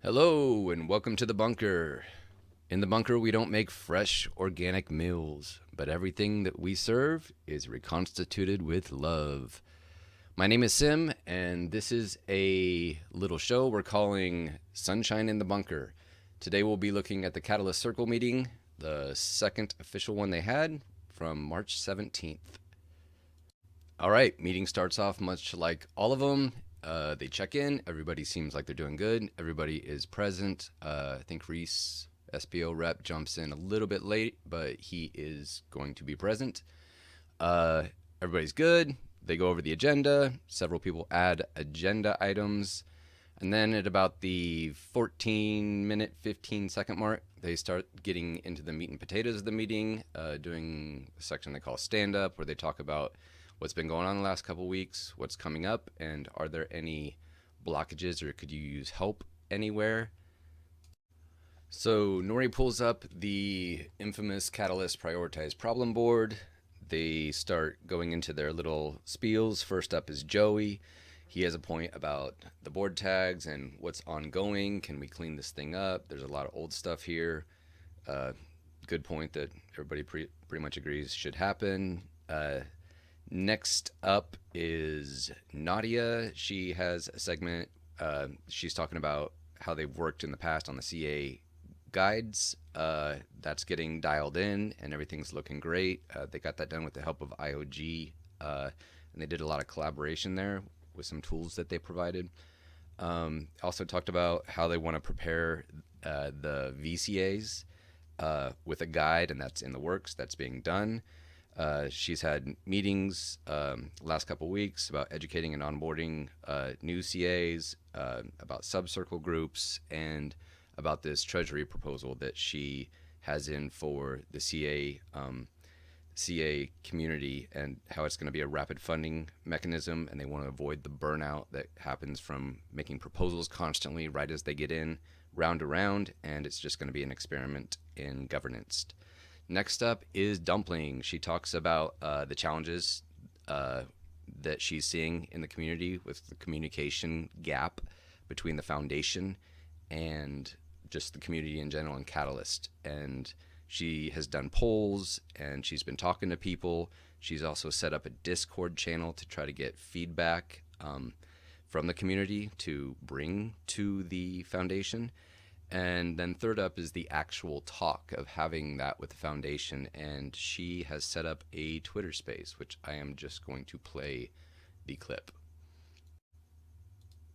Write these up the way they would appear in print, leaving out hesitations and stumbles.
Hello, and welcome to the bunker. In the bunker, we don't make fresh, organic meals, but everything that we serve is reconstituted with love. My name is Sim, and this is a little show we're calling Sunshine in the Bunker. Today, we'll be looking at the Catalyst Circle meeting, the second official one they had from March 17th. All right, meeting starts off much like all of them. They check in. Everybody seems like they're doing good. Everybody is present. I think Reese, SPO rep, jumps in a little bit late, but he is going to be present. Uh, Everybody's good. They go over the agenda. Several people add agenda items. And then at about the 14-minute, 15-second mark, they start getting into the meat and potatoes of the meeting, doing a section they call stand up, where they talk about what's been going on the last couple of weeks, what's coming up, and are there any blockages or could you use help anywhere? So Nori pulls up the infamous Catalyst prioritized problem board. They start going into their little spiels. First up is Joey. He has a point about the board tags and what's ongoing. Can we clean this thing up? There's a lot of old stuff here. Uh, Good point that everybody pretty much agrees should happen. Next up is Nadia. She has a segment. She's talking about how they've worked in the past on the CA guides. That's getting dialed in, and everything's looking great. They got that done with the help of IOG, and they did a lot of collaboration there with some tools that they provided. Also talked about how they want to prepare the VCAs with a guide, and that's in the works. That's being done. She's had meetings last couple of weeks about educating and onboarding new CAs, about subcircle groups, and about this Treasury proposal that she has in for the CA community and how it's going to be a rapid funding mechanism, and they want to avoid the burnout that happens from making proposals constantly right as they get in, round to round, and it's just going to be an experiment in governance. Next up is Dumpling. She talks about the challenges uh, that she's seeing in the community with the communication gap between the foundation and just the community in general and Catalyst. And she has done polls and she's been talking to people. She's also set up a Discord channel to try to get feedback from the community to bring to the foundation. And then third up is the actual talk of having that with the foundation. And she has set up a Twitter space, which I am just going to play the clip.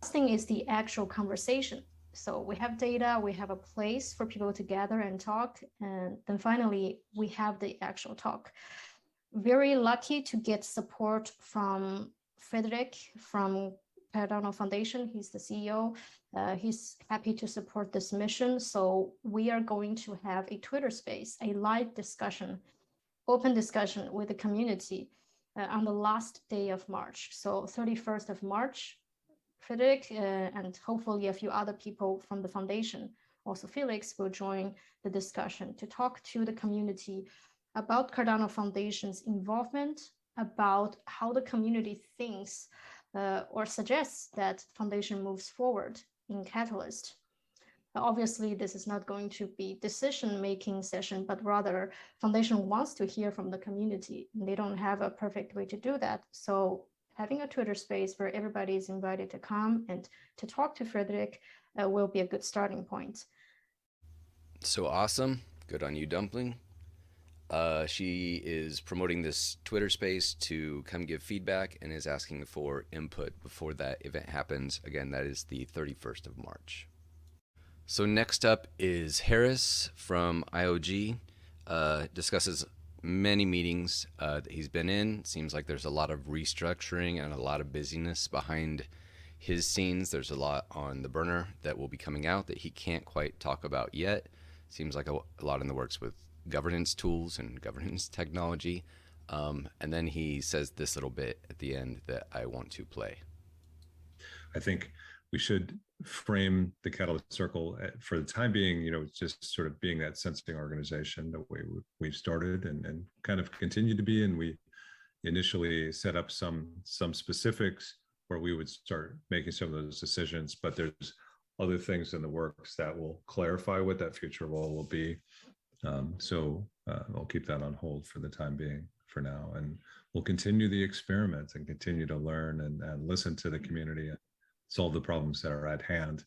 Thing is the actual conversation. So we have data, we have a place for people to gather and talk, and then finally we have the actual talk. Very lucky to get support from Frederick from Cardano Foundation. He's the CEO. He's happy to support this mission. So we are going to have a Twitter space, a live discussion, open discussion with the community on the last day of March. So 31st of March, Frederick and hopefully a few other people from the foundation, also Felix, will join the discussion to talk to the community about Cardano Foundation's involvement, about how the community thinks or suggests that foundation moves forward in Catalyst. Obviously, this is not going to be decision-making session, but rather foundation wants to hear from the community. They don't have a perfect way to do that. So having a Twitter space where everybody is invited to come and to talk to Frederick will be a good starting point. So awesome. Good on you, Dumpling. She is promoting this Twitter space to come give feedback and is asking for input before that event happens. Again, that is the 31st of March. So next up is Harris from IOG. Discusses many meetings that he's been in. Seems like there's a lot of restructuring and a lot of busyness behind his scenes. There's a lot on the burner that will be coming out that he can't quite talk about yet. Seems like a lot in the works with governance tools and governance technology. And then he says this little bit at the end that I want to play. I think we should frame the Catalyst Circle for the time being, just sort of being that sensing organization the way we've started and kind of continue to be. And we initially set up some specifics where we would start making some of those decisions, but there's other things in the works that will clarify what that future role will be. So I'll keep that on hold for the time being for now. And we'll continue the experiments and continue to learn and listen to the community and solve the problems that are at hand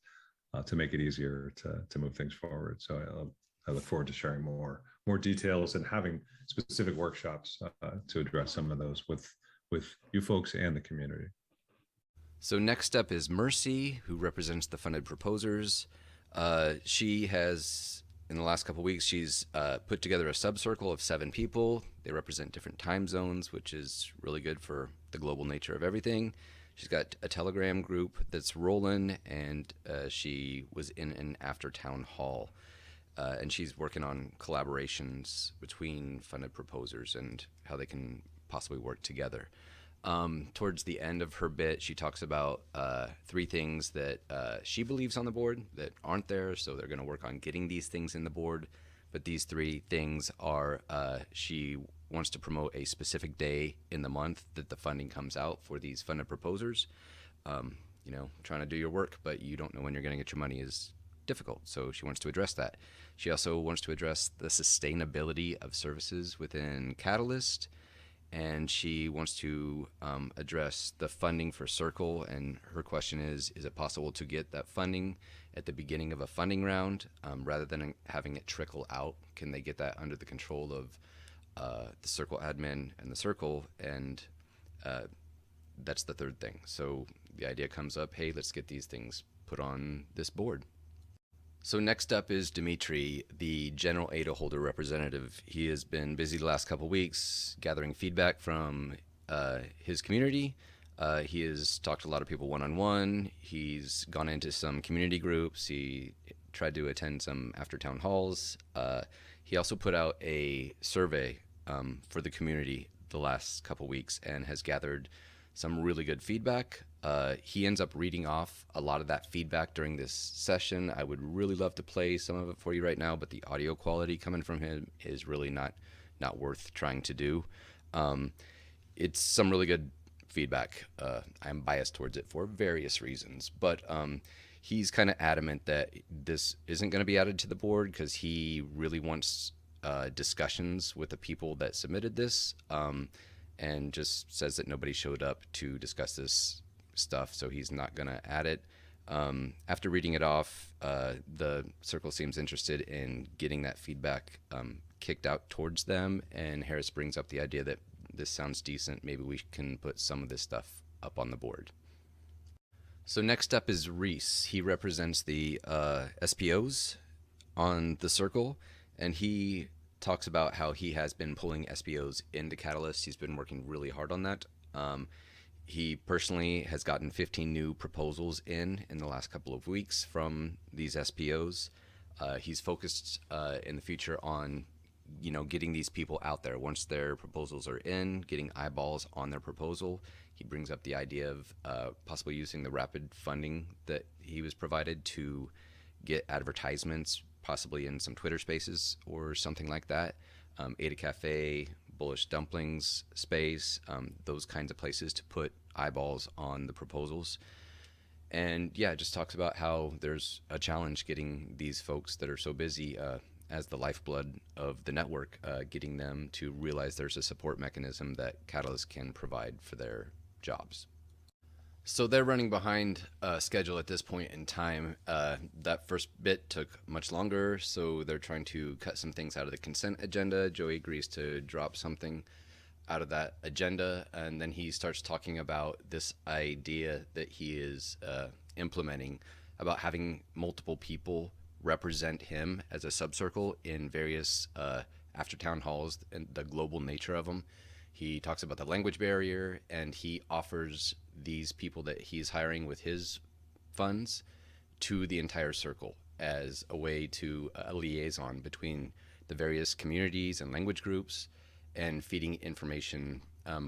to make it easier to move things forward. So I look forward to sharing more details and having specific workshops to address some of those with you folks and the community. So next up is Mercy, who represents the funded proposers. She has, in the last couple of weeks, she's put together a subcircle of 7 people. They represent different time zones, which is really good for the global nature of everything. She's got a Telegram group that's rolling, and she was in an after town hall. And she's working on collaborations between funded proposers and how they can possibly work together. Towards the end of her bit, she talks about 3 things that she believes on the board that aren't there, so they're going to work on getting these things in the board. But these 3 things are she wants to promote a specific day in the month that the funding comes out for these funded proposers. You know, trying to do your work, but you don't know when you're going to get your money is difficult. So she wants to address that. She also wants to address the sustainability of services within Catalyst. And she wants to address the funding for Circle. And her question is it possible to get that funding at the beginning of a funding round rather than having it trickle out? Can they get that under the control of the Circle admin and the Circle? And that's the 3rd thing. So the idea comes up, hey, let's get these things put on this board. So next up is Dimitri, the General ADA holder representative. He has been busy the last couple weeks gathering feedback from his community. He has talked to a lot of people one-on-one. He's gone into some community groups. He tried to attend some after town halls. He also put out a survey for the community the last couple weeks and has gathered some really good feedback. He ends up reading off a lot of that feedback during this session. I would really love to play some of it for you right now, but the audio quality coming from him is really not worth trying to do. It's some really good feedback. I'm biased towards it for various reasons, but he's kind of adamant that this isn't going to be added to the board because he really wants discussions with the people that submitted this, and just says that nobody showed up to discuss this stuff, so he's not going to add it. After reading it off, the Circle seems interested in getting that feedback kicked out towards them, and Harris brings up the idea that this sounds decent. Maybe we can put some of this stuff up on the board. So next up is Reese. He represents the SPOs on the Circle, and he talks about how he has been pulling SPOs into Catalyst. He's been working really hard on that. He personally has gotten 15 new proposals in the last couple of weeks from these SPOs. He's focused in the future on, getting these people out there. Once their proposals are in, getting eyeballs on their proposal. He brings up the idea of possibly using the rapid funding that he was provided to get advertisements, possibly in some Twitter spaces or something like that. Ada Cafe, Bullish Dumplings space, those kinds of places to put eyeballs on the proposals. And yeah, it just talks about how there's a challenge getting these folks that are so busy as the lifeblood of the network, getting them to realize there's a support mechanism that Catalyst can provide for their jobs. So they're running behind schedule at this point in time. That first bit took much longer, so they're trying to cut some things out of the consent agenda. Joey agrees to drop something out of that agenda, and then he starts talking about this idea that he is implementing about having multiple people represent him as a subcircle in various after town halls and the global nature of them. He talks about the language barrier, and he offers these people that he's hiring with his funds to the entire circle as a way to a liaison between the various communities and language groups, and feeding information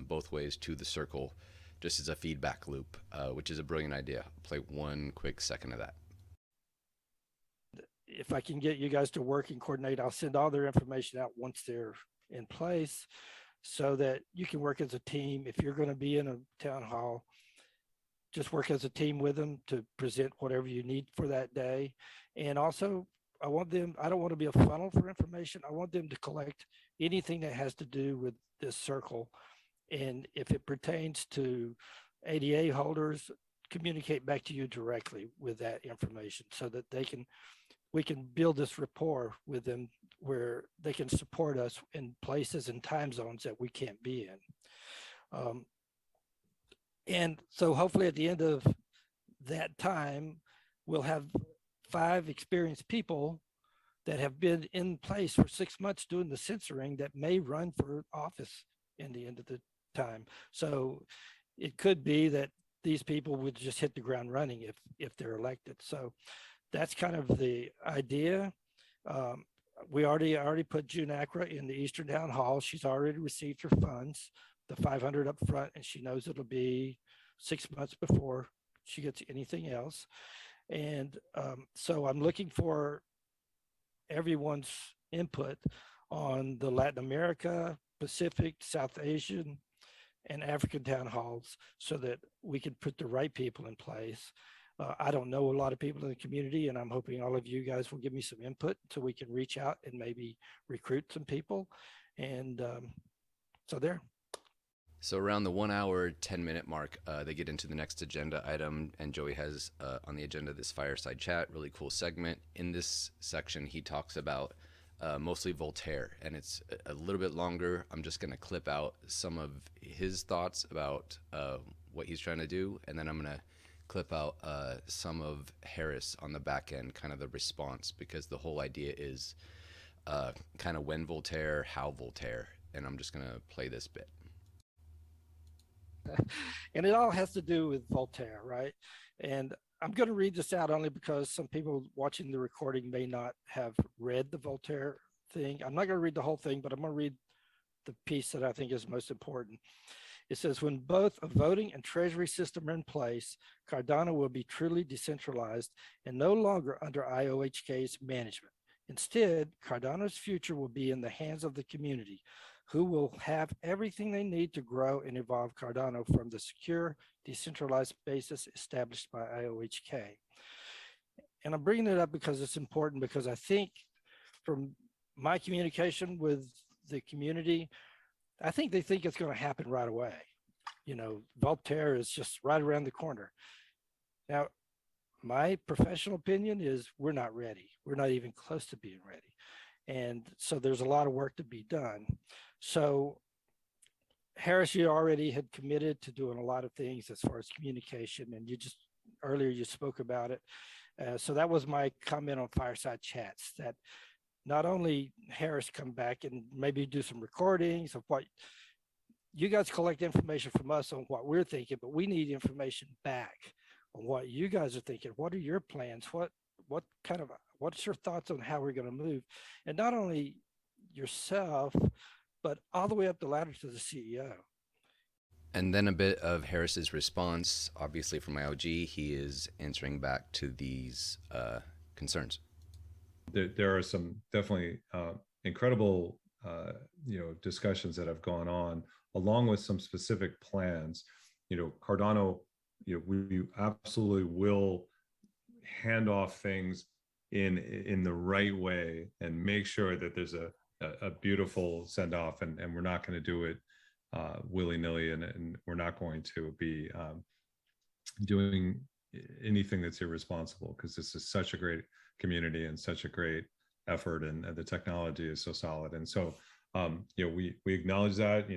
both ways to the circle, just as a feedback loop, which is a brilliant idea. I'll play one quick second of that. If I can get you guys to work and coordinate, I'll send all their information out once they're in place, so that you can work as a team. If you're going to be in a town hall, just work as a team with them to present whatever you need for that day. And also, I don't want to be a funnel for information. I want them to collect anything that has to do with this circle. And if it pertains to ADA holders, communicate back to you directly with that information so that we can build this rapport with them where they can support us in places and time zones that we can't be in. And so hopefully at the end of that time, we'll have 5 experienced people that have been in place for 6 months doing the censoring that may run for office in the end of the time. So it could be that these people would just hit the ground running if they're elected. So that's kind of the idea. We already put June Acra in the Eastern Town Hall. She's already received her funds, the 500 up front, and she knows it'll be 6 months before she gets anything else. And so I'm looking for everyone's input on the Latin America, Pacific, South Asian, and African town halls so that we can put the right people in place. I don't know a lot of people in the community, and I'm hoping all of you guys will give me some input so we can reach out and maybe recruit some people. And so there. So around the 1 hour, 10-minute mark, they get into the next agenda item, and Joey has on the agenda this Fireside Chat, really cool segment. In this section, he talks about mostly Voltaire, and it's a little bit longer. I'm just going to clip out some of his thoughts about what he's trying to do, and then I'm going to clip out some of Harris on the back end, kind of the response, because the whole idea is kind of when Voltaire, how Voltaire, and I'm just going to play this bit. And it all has to do with Voltaire, right? And I'm going to read this out only because some people watching the recording may not have read the Voltaire thing. I'm not going to read the whole thing, but I'm going to read the piece that I think is most important. It says, when both a voting and treasury system are in place, Cardano will be truly decentralized and no longer under IOHK's management. Instead, Cardano's future will be in the hands of the community, who will have everything they need to grow and evolve Cardano from the secure, decentralized basis established by IOHK. And I'm bringing it up because it's important, because I think from my communication with the community, I think they think it's going to happen right away. You know, Voltaire is just right around the corner. Now, my professional opinion is we're not ready. We're not even close to being ready. And so there's a lot of work to be done. So Harris, you already had committed to doing a lot of things as far as communication, and you just earlier you spoke about it. So that was my comment on Fireside Chats, that not only Harris come back and maybe do some recordings of what you guys collect information from us on what we're thinking, but we need information back on what you guys are thinking. What are your plans? What's your thoughts on how we're going to move? And not only yourself, but all the way up the ladder to the CEO. And then a bit of Harris's response. Obviously from IOG, he is answering back to these concerns. There are some definitely incredible discussions that have gone on, along with some specific plans. Cardano, we absolutely will hand off things in the right way and make sure that there's a beautiful send off, and we're not going to do it willy-nilly, and we're not going to be doing anything that's irresponsible, because this is such a great community and such a great effort, and the technology is so solid. And so we acknowledge that,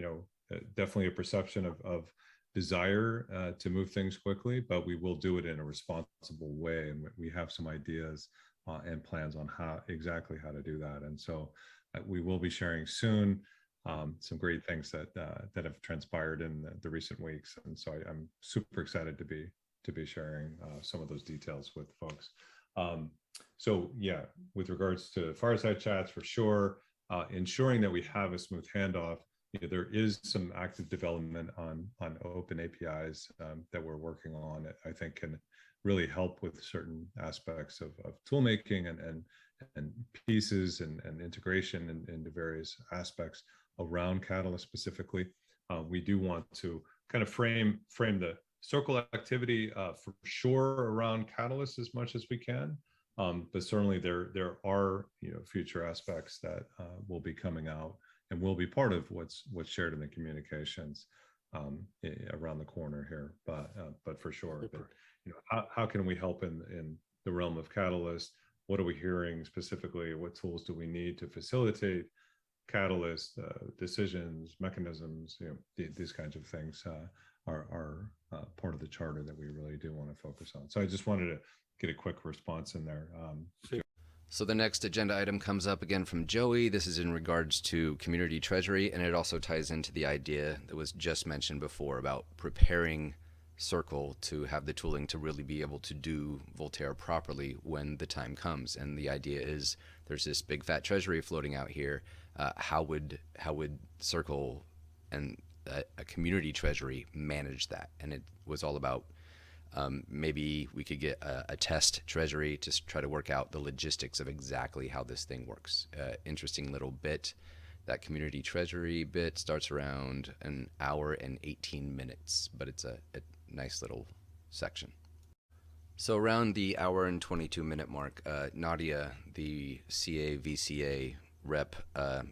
definitely a perception of desire to move things quickly, but we will do it in a responsible way, and we have some ideas and plans on exactly how to do that. And so we will be sharing soon some great things that have transpired in the recent weeks, and so I'm super excited to be sharing some of those details with folks. So yeah, with regards to Fireside Chats, for sure, ensuring that we have a smooth handoff. There is some active development on open APIs that we're working on. I think can really help with certain aspects of tool making and pieces and integration into various aspects around Catalyst specifically. We do want to kind of frame the circle activity for sure around Catalyst as much as we can. But certainly there are future aspects that will be coming out and will be part of what's shared in the communications around the corner here. But for sure, but, how can we help in the realm of Catalyst? What are we hearing specifically? What tools do we need to facilitate Catalyst decisions, mechanisms? These kinds of things are part of the charter that we really do want to focus on. So I just wanted to get a quick response in there. So the next agenda item comes up again from Joey. This is in regards to community treasury, and it also ties into the idea that was just mentioned before about preparing Circle to have the tooling to really be able to do Voltaire properly when the time comes. And the idea is there's this big fat treasury floating out here. How would Circle and a community treasury manage that? And it was all about maybe we could get a test treasury to try to work out the logistics of exactly how this thing works. Interesting little bit. That community treasury bit starts around an hour and 18 minutes, but it's a nice little section. So around the hour and 22-minute mark, Nadia, the VCA rep,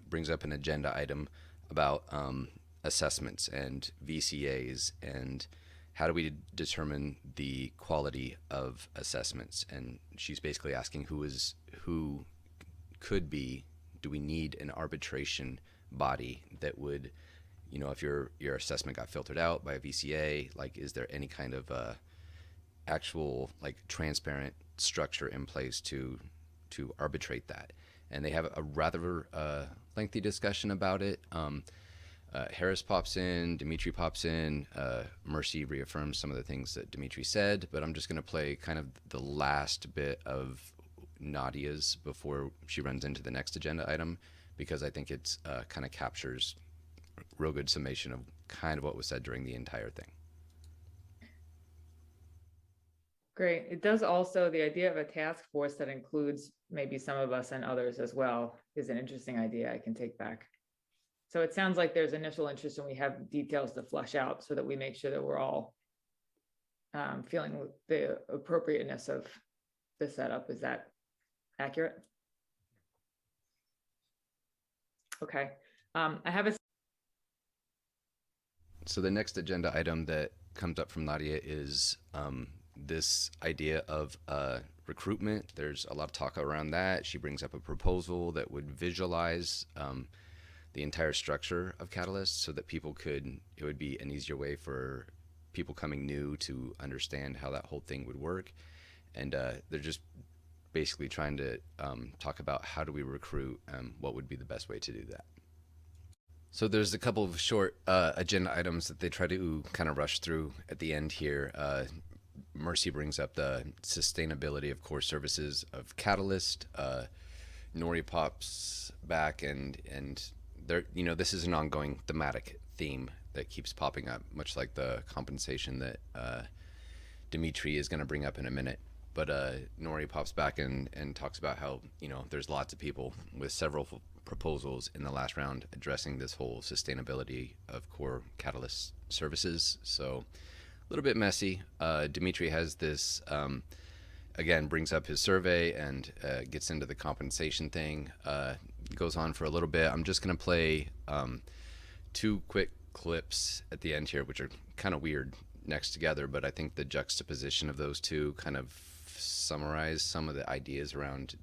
brings up an agenda item about assessments and VCAs and how do we determine the quality of assessments. And she's basically asking who could be, do we need an arbitration body that would, if your assessment got filtered out by a VCA, like, is there any kind of actual transparent structure in place to arbitrate that? And they have a rather lengthy discussion about it. Harris pops in, Dimitri pops in, Mercy reaffirms some of the things that Dimitri said, but I'm just going to play kind of the last bit of Nadia's before she runs into the next agenda item, because I think it's kind of captures a real good summation of kind of what was said during the entire thing. Great. It does also, the idea of a task force that includes maybe some of us and others as well is an interesting idea I can take back. So it sounds like there's initial interest and we have details to flush out so that we make sure that we're all feeling the appropriateness of the setup. Is that accurate? Okay. I have a... So the next agenda item that comes up from Nadia is this idea of recruitment. There's a lot of talk around that. She brings up a proposal that would visualize the entire structure of Catalyst so that it would be an easier way for people coming new to understand how that whole thing would work. And they're just basically trying to talk about how do we recruit, what would be the best way to do that. So there's a couple of short agenda items that they try to kind of rush through at the end here. Mercy brings up the sustainability of core services of Catalyst. Nori pops back and there, this is an ongoing thematic theme that keeps popping up, much like the compensation that Dimitri is going to bring up in a minute. But Nori pops back and talks about how, there's lots of people with several proposals in the last round addressing this whole sustainability of core Catalyst services. So a little bit messy. Dimitri has this, again, brings up his survey and gets into the compensation thing. Goes on for a little bit. I'm just going to play 2 quick clips at the end here, which are kind of weird next together, but I think the juxtaposition of those two kind of summarize some of the ideas around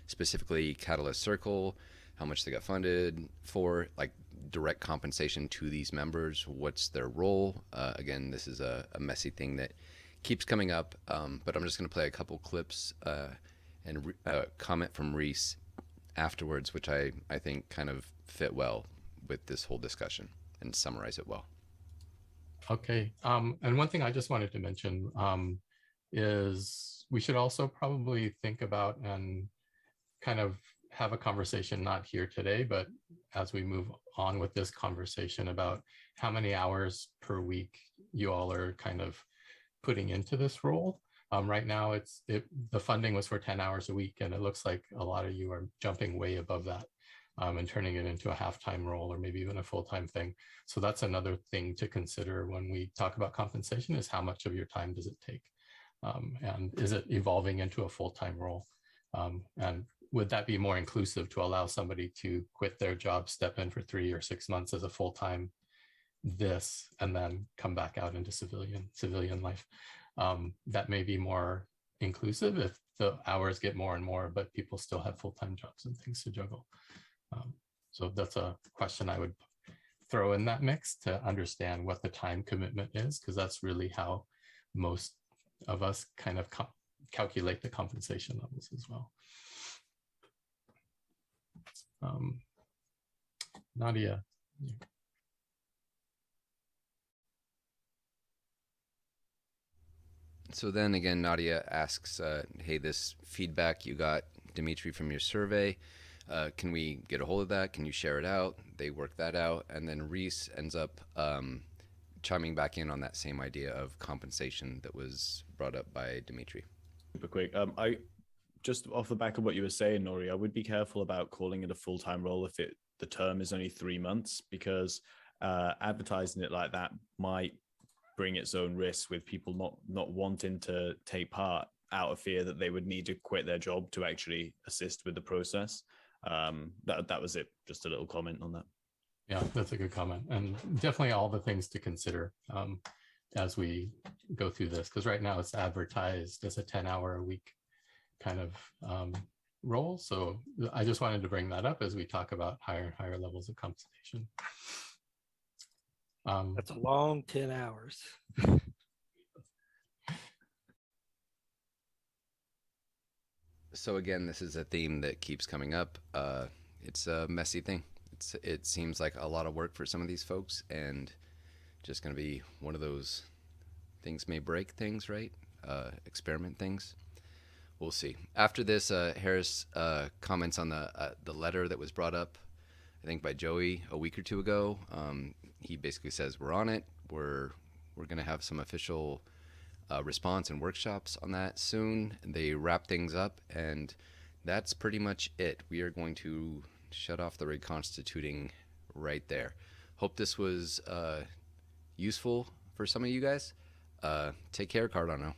specifically Catalyst Circle, how much they got funded for, like direct compensation to these members, what's their role. Again, this is a messy thing that keeps coming up, but I'm just going to play a couple clips and comment from Reese afterwards, which I think kind of fit well with this whole discussion and summarize it well. Okay, and one thing I just wanted to mention is we should also probably think about and kind of have a conversation, not here today, but as we move on with this conversation about how many hours per week you all are kind of putting into this role. Right now, the funding was for 10 hours a week, and it looks like a lot of you are jumping way above that. and turning it into a half-time role or maybe even a full-time thing. So that's another thing to consider when we talk about compensation, is how much of your time does it take? And is it evolving into a full-time role? And would that be more inclusive to allow somebody to quit their job, step in for 3 or 6 months as a full-time this, and then come back out into civilian life? That may be more inclusive if the hours get more and more, but people still have full-time jobs and things to juggle. So that's a question I would throw in that mix to understand what the time commitment is, because that's really how most of us kind of calculate the compensation levels as well. Nadia. So then again, Nadia asks, hey, this feedback you got, Dimitri, from your survey, can we get a hold of that? Can you share it out? They work that out. And then Reese ends up chiming back in on that same idea of compensation that was brought up by Dimitri. Super quick. I just off the back of what you were saying, Nori, I would be careful about calling it a full-time role if the term is only 3 months, because advertising it like that might bring its own risks with people not wanting to take part out of fear that they would need to quit their job to actually assist with the process. That was it. Just a little comment on that. Yeah, that's a good comment, and definitely all the things to consider as we go through this, because right now it's advertised as a 10-hour-a-week kind of role. So I just wanted to bring that up as we talk about higher and higher levels of compensation. That's a long 10 hours. So again, this is a theme that keeps coming up. It's a messy thing. It seems like a lot of work for some of these folks, and just going to be one of those things may break things, right? Experiment things. We'll see. After this, Harris comments on the letter that was brought up, I think by Joey a week or two ago. He basically says we're on it. We're going to have some official response and workshops on that soon. They wrap things up, and that's pretty much it. We are going to shut off the reconstituting right there. Hope this was useful for some of you guys. Take care, Cardano.